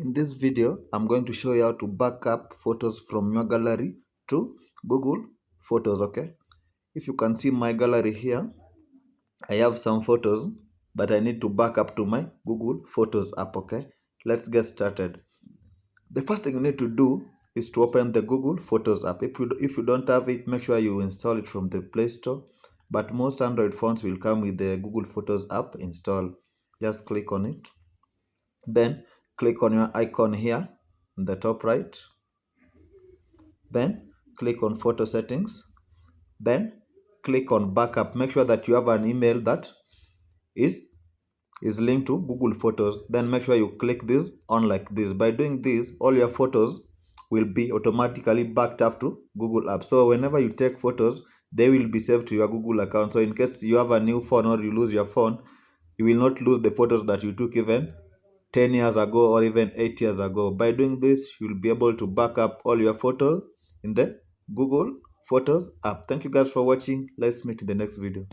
In this video, I'm going to show you how to back up photos from your gallery to Google Photos, okay? If you can see my gallery here, I have some photos that I need to back up to my Google Photos app, okay? Let's get started. The first thing you need to do is to open the Google Photos app. If you don't have it, make sure you install it from the Play Store. But most Android phones will come with the Google Photos app installed. Just click on it. Then click on your icon here in the top right. Then click on photo settings. Then click on backup. Make sure that you have an email that is linked to Google Photos. Then make sure you click this on like this. By doing this, all your photos will be automatically backed up to Google Apps. So whenever you take photos, they will be saved to your Google account. So in case you have a new phone or you lose your phone, you will not lose the photos that you took even 10 years ago or even 8 years ago. By doing this, you'll be able to back up all your photos in the Google Photos app. Thank you guys for watching. Let's meet in the next video.